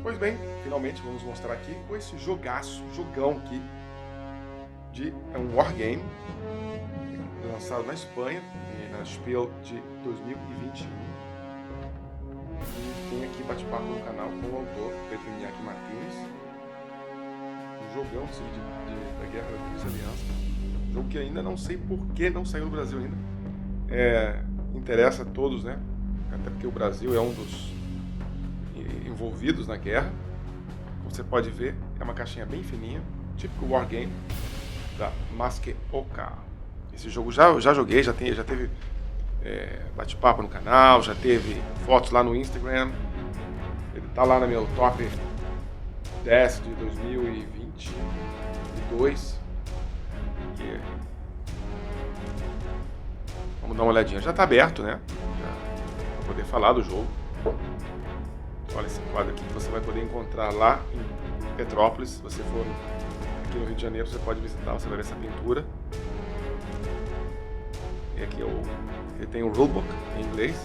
Pois bem, finalmente vamos mostrar aqui esse jogão aqui, é um wargame, lançado na Espanha, na Spiel de 2021. E tem aqui bate-papo no canal com o autor, Pedro Iñaki Martínez. Um jogão da Guerra da Tríplice Aliança. Jogo que ainda não sei por que não saiu no Brasil ainda. Interessa a todos, né? Até porque o Brasil é um dos envolvidos na guerra. Como você pode ver, é uma caixinha bem fininha, típico wargame da Masqueoka. Esse jogo já joguei, já teve bate-papo no canal, já teve fotos lá no Instagram. Ele tá lá no meu top 10 de 2022. Vamos dar uma olhadinha. Já tá aberto, né? Para poder falar do jogo. Olha esse quadro aqui que você vai poder encontrar lá em Petrópolis. Se você for aqui no Rio de Janeiro, você pode visitar, você vai ver essa pintura. E aqui ele tem o rulebook em inglês,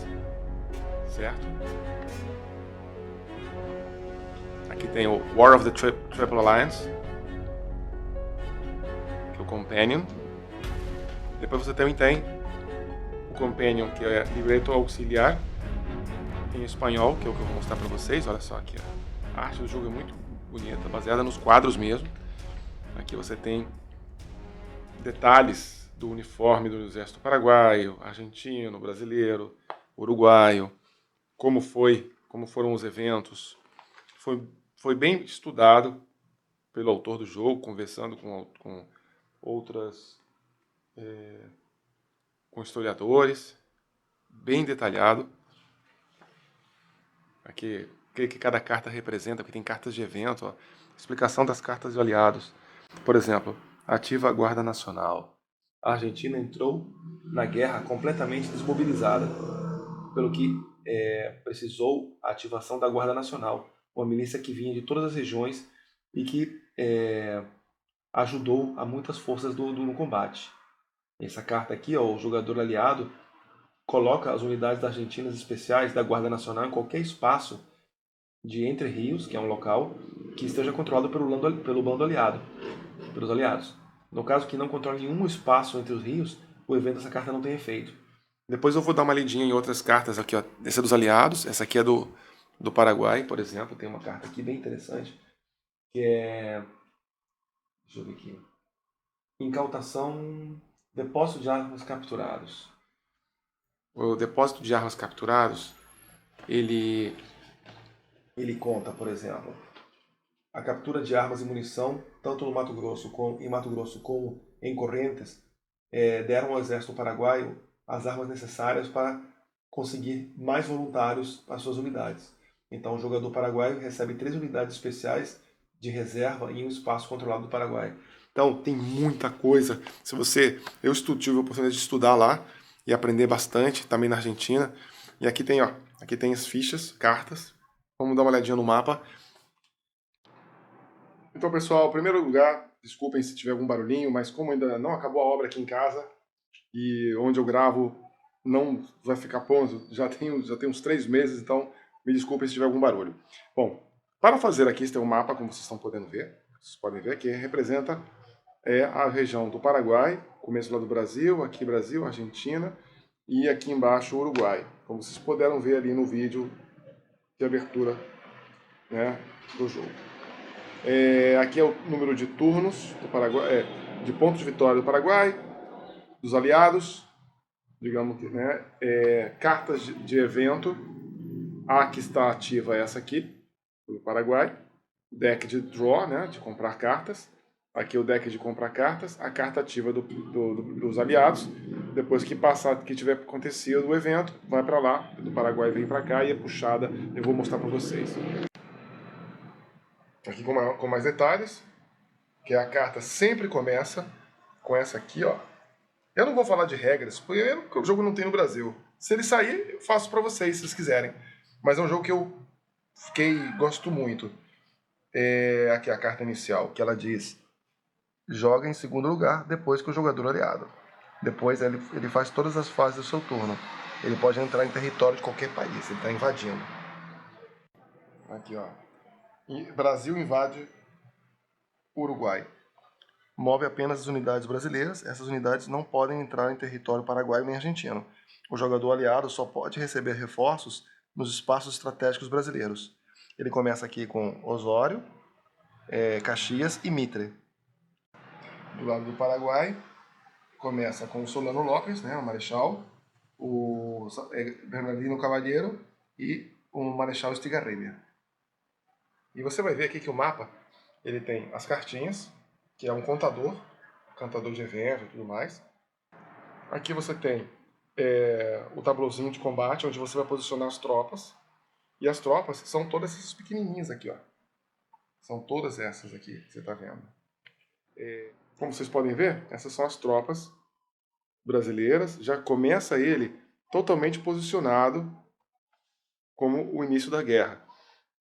certo? Aqui tem o War of the Triple Alliance, que é o Companion. Depois você também tem o Companion, que é Libreto Auxiliar, em espanhol, que é o que eu vou mostrar para vocês. Olha só aqui, a arte do jogo é muito bonita, baseada nos quadros mesmo. Aqui você tem detalhes do uniforme do exército paraguaio, argentino, brasileiro, uruguaio, como foram os eventos. Foi bem estudado pelo autor do jogo, conversando com com historiadores, bem detalhado. Aqui, o que cada carta representa, porque tem cartas de evento, ó. Explicação das cartas de aliados. Por exemplo, ativa a Guarda Nacional. A Argentina entrou na guerra completamente desmobilizada, pelo que precisou a ativação da Guarda Nacional, uma milícia que vinha de todas as regiões e que ajudou a muitas forças no combate. Essa carta aqui, ó, o jogador aliado coloca as unidades argentinas especiais da Guarda Nacional em qualquer espaço de Entre Rios, que é um local que esteja controlado pelo bando aliado, pelos aliados. No caso que não controle nenhum espaço entre os rios, o evento dessa carta não tem efeito. Depois eu vou dar uma lidinha em outras cartas aqui, ó. Essa é dos aliados, essa aqui é do Paraguai, por exemplo. Tem uma carta aqui bem interessante, que é... deixa eu ver aqui. Incautação, depósito de armas capturados. O depósito de armas capturados, ele conta, por exemplo, a captura de armas e munição, tanto no Mato Grosso como em Corrientes, deram ao exército paraguaio as armas necessárias para conseguir mais voluntários para suas unidades. Então o jogador paraguaio recebe 3 unidades especiais de reserva em um espaço controlado do Paraguai. Então tem muita coisa. Eu tive a oportunidade de estudar lá e aprender bastante, também na Argentina. E aqui tem as fichas, cartas. Vamos dar uma olhadinha no mapa. Então, pessoal, em primeiro lugar, desculpem se tiver algum barulhinho, mas como ainda não acabou a obra aqui em casa e onde eu gravo não vai ficar pronto, já tem uns 3 meses, então me desculpem se tiver algum barulho. Bom, para fazer aqui, esse é um mapa, como vocês estão podendo ver, vocês podem ver que representa a região do Paraguai, começo lá do Brasil, aqui Brasil, Argentina e aqui embaixo Uruguai, como vocês puderam ver ali no vídeo de abertura, né, do jogo. Aqui é o número de turnos do Paraguai, de pontos de vitória do Paraguai, dos aliados, digamos que, né? Cartas de evento. A que está ativa é essa aqui, do Paraguai. Deck de draw, né? De comprar cartas. Aqui é o deck de comprar cartas. A carta ativa dos aliados. Depois que tiver acontecido o evento, vai para lá. Do Paraguai vem para cá e é puxada. Eu vou mostrar para vocês. Aqui com mais detalhes, que a carta sempre começa com essa aqui, ó. Eu não vou falar de regras, porque o jogo não tem no Brasil. Se ele sair, eu faço pra vocês, se vocês quiserem. Mas é um jogo que eu gosto muito. Aqui a carta inicial, que ela diz: joga em segundo lugar depois que o jogador aliado. Depois ele faz todas as fases do seu turno. Ele pode entrar em território de qualquer país, ele está invadindo. Aqui, ó. Brasil invade Uruguai. Move apenas as unidades brasileiras. Essas unidades não podem entrar em território paraguaio nem argentino. O jogador aliado só pode receber reforços nos espaços estratégicos brasileiros. Ele começa aqui com Osório, Caxias e Mitre. Do lado do Paraguai, começa com o Solano Lopes, né, o Marechal, o Bernardino Cavalheiro e o Marechal Estigarribia. E você vai ver aqui que o mapa, ele tem as cartinhas, que é um contador de evento e tudo mais. Aqui você tem o tabulozinho de combate, onde você vai posicionar as tropas. E as tropas são todas essas pequenininhas aqui, ó. São todas essas aqui que você está vendo. Como vocês podem ver, essas são as tropas brasileiras. Já começa ele totalmente posicionado como o início da guerra.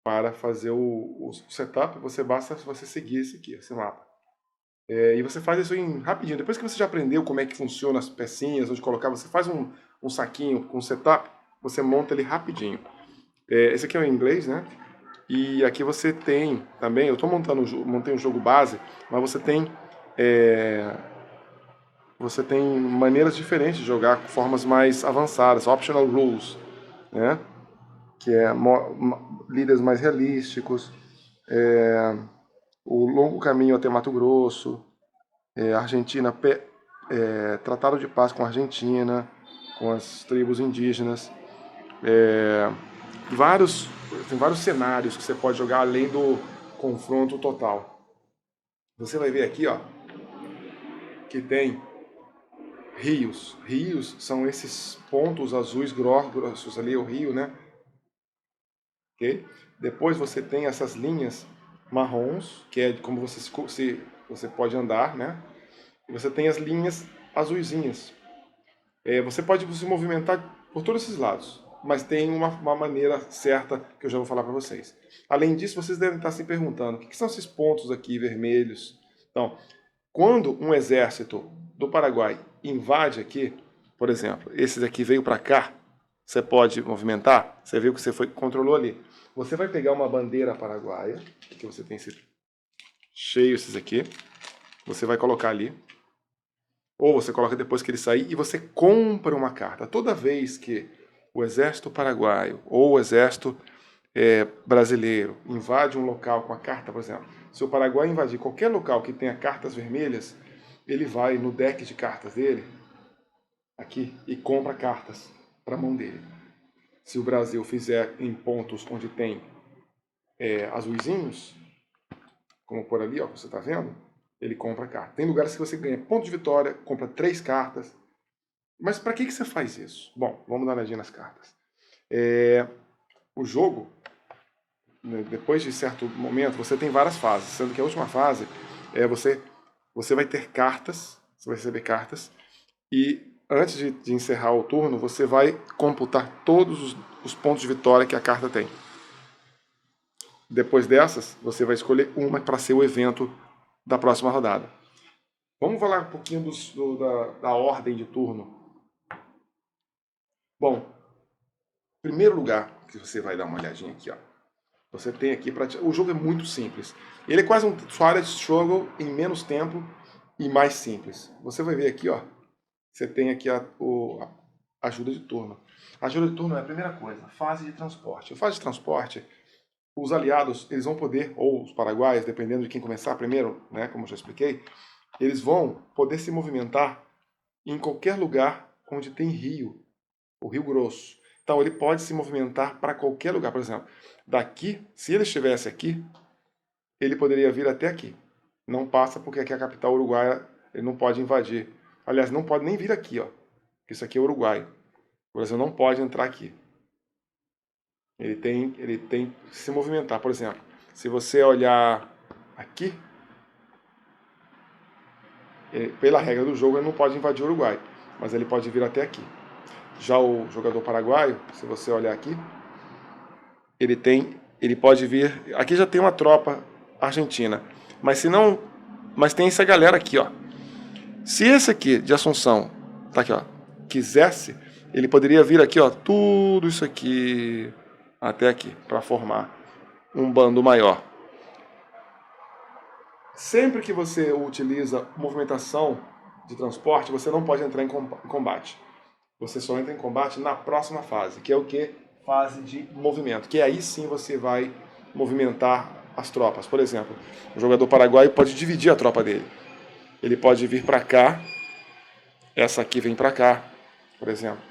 Para fazer o setup, basta você seguir esse aqui, esse mapa. E você faz isso rapidinho. Depois que você já aprendeu como é que funciona as pecinhas, onde colocar, você faz um saquinho com setup, você monta ele rapidinho. Esse aqui é o inglês, né? E aqui você tem também, eu estou montei um jogo base, mas você tem maneiras diferentes de jogar, com formas mais avançadas, optional rules, né? Que é líderes mais realísticos, o longo caminho até Mato Grosso, Argentina, tratado de paz com a Argentina, com as tribos indígenas, tem vários cenários que você pode jogar além do confronto total. Você vai ver aqui, ó, que tem rios. Rios são esses pontos azuis grossos ali, o rio, né? Okay? Depois você tem essas linhas marrons, que é como você pode andar, né? E você tem as linhas azuisinhas. Você pode se movimentar por todos esses lados, mas tem uma maneira certa que eu já vou falar para vocês. Além disso, vocês devem estar se perguntando, o que são esses pontos aqui vermelhos? Então, quando um exército do Paraguai invade aqui, por exemplo, esse daqui veio para cá, você pode movimentar, você viu que você controlou ali. Você vai pegar uma bandeira paraguaia, que você tem cheio esses aqui, você vai colocar ali, ou você coloca depois que ele sair e você compra uma carta. Toda vez que o exército paraguaio ou o exército brasileiro invade um local com a carta, por exemplo, se o Paraguai invadir qualquer local que tenha cartas vermelhas, ele vai no deck de cartas dele, aqui, e compra cartas para a mão dele. Se o Brasil fizer em pontos onde tem azuizinhos, como por ali, ó, que você está vendo, ele compra carta. Tem lugares que você ganha ponto de vitória, compra 3 cartas. Mas para que você faz isso? Bom, vamos dar uma olhadinha nas cartas. O jogo, depois de certo momento, você tem várias fases, sendo que a última fase você vai ter cartas, você vai receber cartas, e antes de encerrar o turno, você vai computar todos os pontos de vitória que a carta tem. Depois dessas, você vai escolher uma para ser o evento da próxima rodada. Vamos falar um pouquinho da ordem de turno. Bom, primeiro lugar que você vai dar uma olhadinha aqui, ó. Você tem aqui o jogo é muito simples. Ele é quase um Twilight Struggle em menos tempo e mais simples. Você vai ver aqui, ó. Você tem aqui a ajuda de turno. A ajuda de turno é a primeira coisa, fase de transporte. A fase de transporte, os aliados, eles vão poder, ou os paraguaios, dependendo de quem começar primeiro, né, como eu já expliquei, eles vão poder se movimentar em qualquer lugar onde tem rio, o Rio Grosso. Então ele pode se movimentar para qualquer lugar. Por exemplo, daqui, se ele estivesse aqui, ele poderia vir até aqui. Não passa porque aqui é a capital uruguaia, ele não pode invadir. Aliás, não pode nem vir aqui, ó. Isso aqui é Uruguai. O Brasil não pode entrar aqui. Ele tem que se movimentar. Por exemplo, se você olhar aqui, pela regra do jogo, ele não pode invadir o Uruguai, mas ele pode vir até aqui. Já o jogador paraguaio, se você olhar aqui, ele pode vir. Aqui já tem uma tropa argentina, mas tem essa galera aqui, ó. Se esse aqui de Assunção, tá aqui, ó, quisesse, ele poderia vir aqui, ó, tudo isso aqui até aqui para formar um bando maior. Sempre que você utiliza movimentação de transporte, você não pode entrar em combate. Você só entra em combate na próxima fase, que é o que? Fase de movimento, que aí sim você vai movimentar as tropas. Por exemplo, o jogador paraguaio pode dividir a tropa dele. Ele pode vir para cá, essa aqui vem para cá, por exemplo.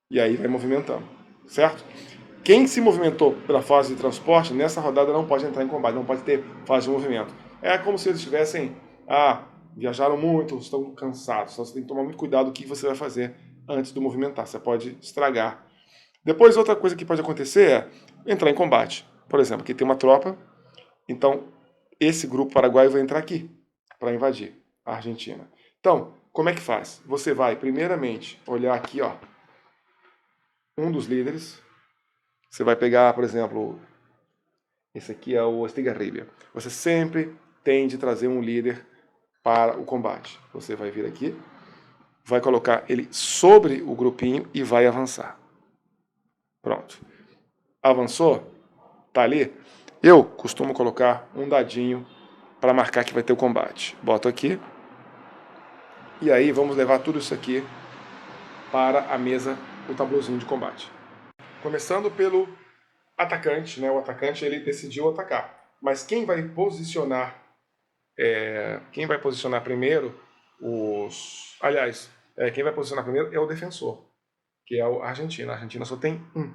E aí vai movimentando, certo? Quem se movimentou pela fase de transporte, nessa rodada não pode entrar em combate, não pode ter fase de movimento. É como se eles estivessem, viajaram muito, estão cansados. Então você tem que tomar muito cuidado do que você vai fazer antes do movimentar. Você pode estragar. Depois, outra coisa que pode acontecer é entrar em combate. Por exemplo, aqui tem uma tropa, então esse grupo paraguaio vai entrar aqui para invadir a Argentina. Então, como é que faz? Você vai, primeiramente, olhar aqui, ó, um dos líderes. Você vai pegar, por exemplo, esse aqui é o Estigarribia. Você sempre tem de trazer um líder para o combate. Você vai vir aqui, vai colocar ele sobre o grupinho e vai avançar. Pronto. Avançou? Tá ali? Eu costumo colocar um dadinho para marcar que vai ter o combate. Boto aqui. E aí vamos levar tudo isso aqui para a mesa, o tabuzinho de combate. Começando pelo atacante, né? O atacante ele decidiu atacar. Mas quem vai posicionar primeiro quem vai posicionar primeiro é o defensor, que é a Argentina. A Argentina só tem um.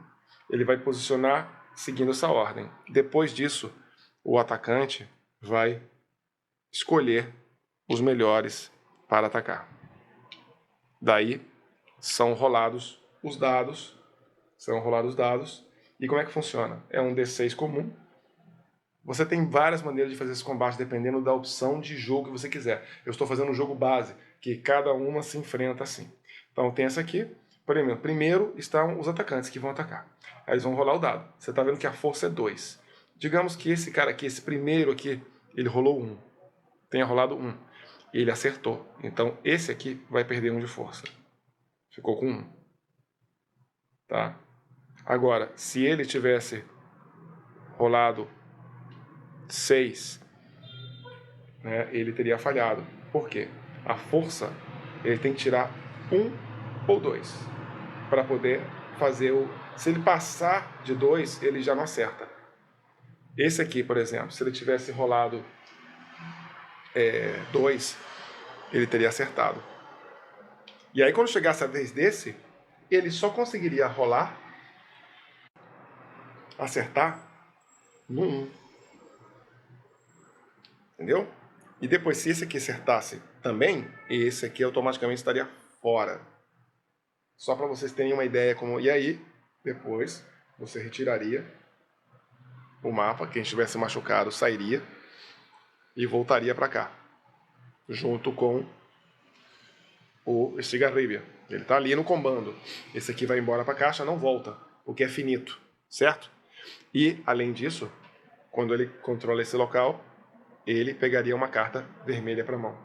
Ele vai posicionar seguindo essa ordem. Depois disso, o atacante vai escolher os melhores para atacar. Daí são rolados os dados. E como é que funciona? É um D6 comum. Você tem várias maneiras de fazer esse combate, dependendo da opção de jogo que você quiser. Eu estou fazendo um jogo base, que cada uma se enfrenta assim. Então tem essa aqui. Primeiro estão os atacantes que vão atacar. Aí eles vão rolar o dado. Você está vendo que a força é 2. Digamos que esse cara aqui, esse primeiro aqui, ele rolou 1. Tenha rolado 1. E ele acertou. Então esse aqui vai perder 1 de força. Ficou com 1. Tá? Agora, se ele tivesse rolado 6, né, ele teria falhado. Por quê? A força, ele tem que tirar 1 ou 2 para poder fazer o... Se ele passar de 2, ele já não acerta. Esse aqui, por exemplo, se ele tivesse rolado 2, ele teria acertado. E aí quando chegasse a vez desse, ele só conseguiria rolar, acertar, no 1. Entendeu? E depois, se esse aqui acertasse também, esse aqui automaticamente estaria fora. Só para vocês terem uma ideia como... E aí, depois, você retiraria o mapa, quem estivesse machucado sairia e voltaria para cá, junto com o Estigarribia. Ele está ali no comando. Esse aqui vai embora para a caixa, não volta, porque é finito, certo? E, além disso, quando ele controla esse local, ele pegaria uma carta vermelha para a mão.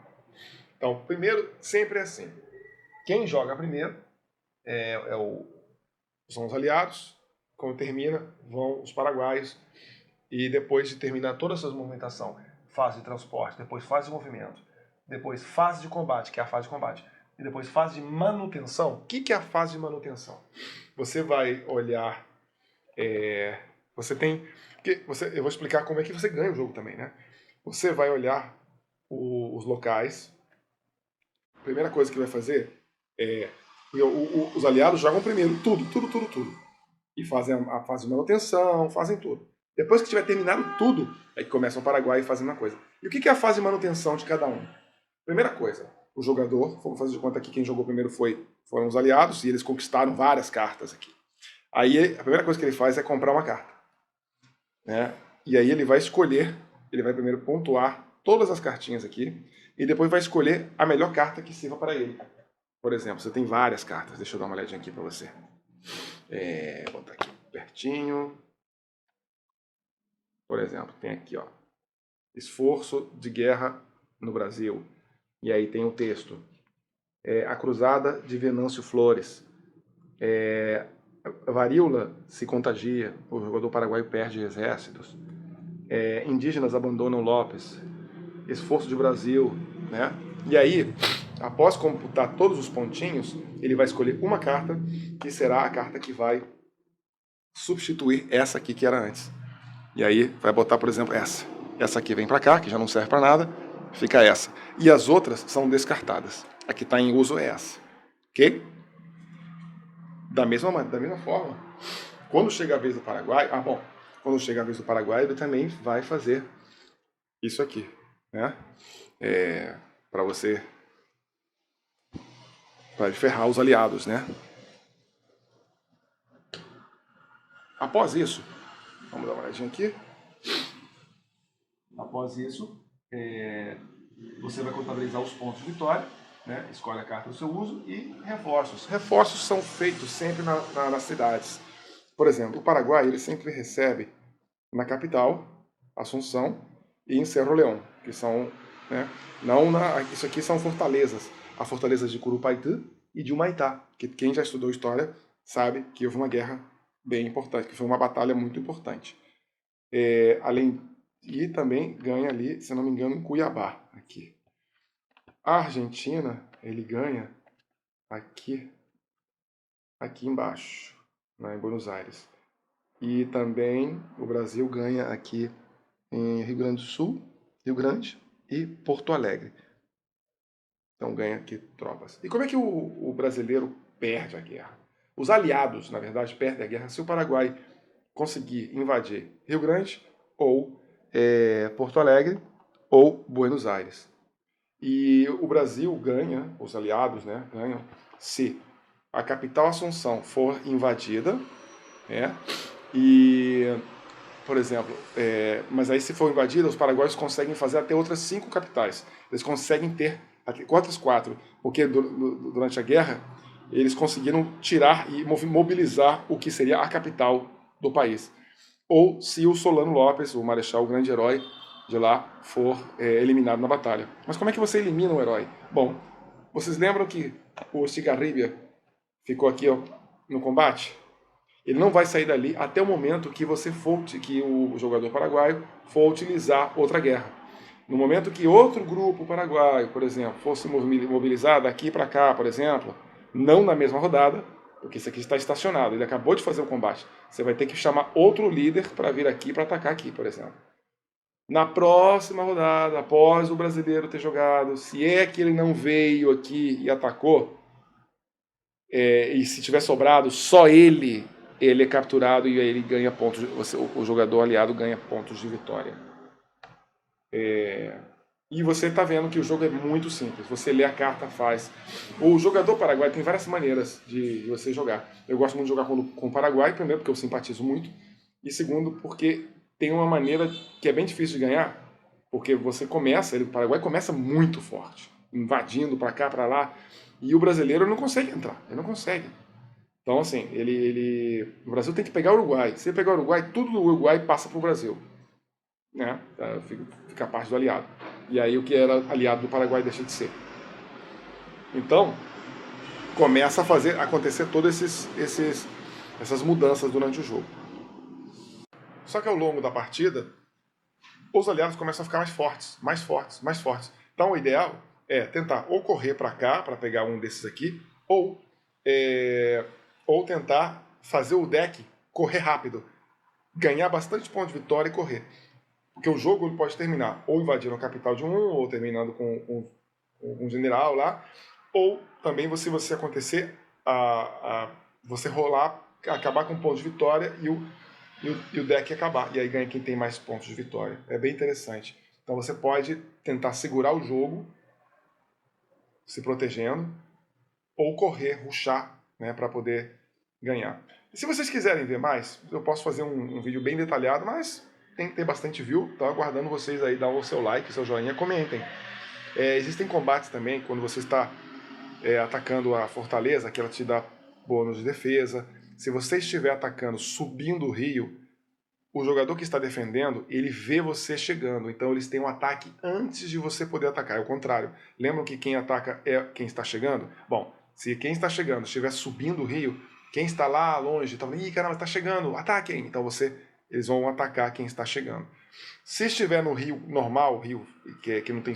Então, primeiro, sempre é assim. Quem joga primeiro são os aliados. Quando termina, vão os paraguaios. E depois de terminar toda essa movimentação, fase de transporte, depois fase de movimento, depois fase de combate, que é a fase de combate, e depois fase de manutenção. O que é a fase de manutenção? Você vai olhar... você tem... eu vou explicar como é que você ganha o jogo também, né? Você vai olhar os locais. A primeira coisa que vai fazer é... os aliados jogam primeiro tudo. E fazem a fase de manutenção, fazem tudo. Depois que tiver terminado tudo, é que começa o Paraguai e fazem uma coisa. E o que é a fase de manutenção de cada um? Primeira coisa, o jogador, vamos fazer de conta que quem jogou primeiro foram os aliados, e eles conquistaram várias cartas aqui. Aí a primeira coisa que ele faz é comprar uma carta. Né? E aí ele vai escolher, ele vai primeiro pontuar todas as cartinhas aqui, e depois vai escolher a melhor carta que sirva para ele. Por exemplo, você tem várias cartas, deixa eu dar uma olhadinha aqui para você. Vou botar aqui pertinho. Por exemplo, tem aqui, ó, esforço de guerra no Brasil. E aí tem o texto. A cruzada de Venâncio Flores. A varíola se contagia, o jogador paraguaio perde exércitos. Indígenas abandonam Lopes. esforço de Brasil, né? E aí, após computar todos os pontinhos, ele vai escolher uma carta que será a carta que vai substituir essa aqui que era antes. E aí vai botar, por exemplo, essa. Essa aqui vem para cá, que já não serve para nada, fica essa. E as outras são descartadas. A que está em uso é essa. Ok? Da mesma forma, quando chega a vez do Paraguai, quando chega a vez do Paraguai, ele também vai fazer isso aqui, né? Para você, para ferrar os aliados, né? Após isso, vamos dar uma olhadinha aqui. Após isso, você vai contabilizar os pontos de vitória, né? Escolhe a carta do seu uso e reforços. Reforços são feitos sempre nas cidades. Por exemplo, o Paraguai ele sempre recebe na capital, Assunção, e em Cerro Leão, que são, né, isso aqui são fortalezas. A fortaleza de Curupaytã e de Humaitá, que quem já estudou história sabe que houve uma guerra bem importante, que foi uma batalha muito importante. E também ganha ali, se não me engano, em Cuiabá, aqui. A Argentina, ele ganha aqui embaixo, né, em Buenos Aires. E também o Brasil ganha aqui em Rio Grande do Sul, Rio Grande e Porto Alegre. Então ganha aqui tropas. E como é que o brasileiro perde a guerra? Os aliados, na verdade, perdem a guerra se o Paraguai conseguir invadir Rio Grande ou Porto Alegre ou Buenos Aires. E o Brasil ganha, os aliados, né, ganham se a capital Assunção for invadida, né, e, por exemplo, mas aí se for invadida, os paraguaios conseguem fazer até outras 5 capitais. Eles conseguem ter até outras 4, porque durante a guerra eles conseguiram tirar e mobilizar o que seria a capital do país. Ou se o Solano Lopes, o marechal, o grande herói de lá, for eliminado na batalha. Mas como é que você elimina um herói? Bom, vocês lembram que o Estigarribia ficou aqui no combate? Ele não vai sair dali até o momento que que o jogador paraguaio for utilizar outra guerra. No momento que outro grupo paraguaio, por exemplo, fosse mobilizar daqui para cá, por exemplo, não na mesma rodada, porque esse aqui está estacionado, ele acabou de fazer o combate. Você vai ter que chamar outro líder para vir aqui para atacar aqui, por exemplo. Na próxima rodada, após o brasileiro ter jogado, se é que ele não veio aqui e atacou, e se tiver sobrado, só ele é capturado e aí ele ganha pontos, o jogador aliado ganha pontos de vitória. E você está vendo que o jogo é muito simples. Você lê a carta, faz. O jogador paraguaio tem várias maneiras de você jogar. Eu gosto muito de jogar com o Paraguai, primeiro porque eu simpatizo muito, e segundo porque tem uma maneira que é bem difícil de ganhar, porque o Paraguai começa muito forte, invadindo para cá, para lá, e o brasileiro não consegue entrar, ele não consegue. Então, assim, o Brasil tem que pegar o Uruguai. Se ele pegar o Uruguai, tudo do Uruguai passa para o Brasil, né? Fica parte do aliado. E aí o que era aliado do Paraguai deixa de ser. Então, começa a acontecer todas essas mudanças durante o jogo. Só que ao longo da partida, os aliados começam a ficar mais fortes, mais fortes, mais fortes. Então o ideal é tentar ou correr para cá, para pegar um desses aqui, ou tentar fazer o deck correr rápido, ganhar bastante ponto de vitória e correr. Porque o jogo ele pode terminar ou invadindo a capital de um, ou terminando com um general lá, ou também se você acontecer, você rolar, acabar com ponto de vitória e o deck acabar. E aí ganha quem tem mais pontos de vitória. É bem interessante. Então você pode tentar segurar o jogo, se protegendo, ou correr, rushar, né, para poder ganhar. E se vocês quiserem ver mais, eu posso fazer um vídeo bem detalhado, mas tem que ter bastante view. Estou aguardando vocês aí dar o seu like, o seu joinha, comentem. Existem combates também, quando você está atacando a fortaleza, que ela te dá bônus de defesa. Se você estiver atacando subindo o rio, o jogador que está defendendo, ele vê você chegando. Então eles têm um ataque antes de você poder atacar. É o contrário. Lembram que quem ataca é quem está chegando? Bom, se quem está chegando estiver subindo o rio, quem está lá longe, está falando, ih, caramba, está chegando, ataquem. Então eles vão atacar quem está chegando. Se estiver no rio normal, rio que não tem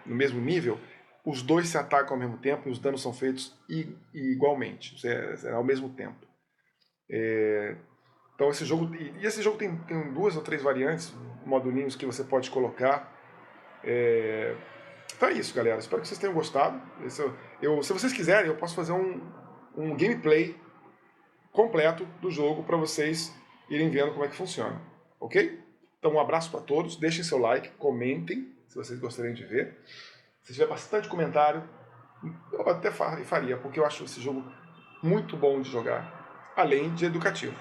no mesmo nível, os dois se atacam ao mesmo tempo e os danos são feitos igualmente, ao mesmo tempo. Então esse jogo, e esse jogo tem 2 ou 3 variantes, modulinhos que você pode colocar. Então é isso, galera. Espero que vocês tenham gostado. Se vocês quiserem, eu posso fazer um gameplay completo do jogo para vocês irem vendo como é que funciona, ok? Então um abraço para todos, deixem seu like, comentem se vocês gostariam de ver. Se tiver bastante comentário, eu até faria, porque eu acho esse jogo muito bom de jogar, além de educativo.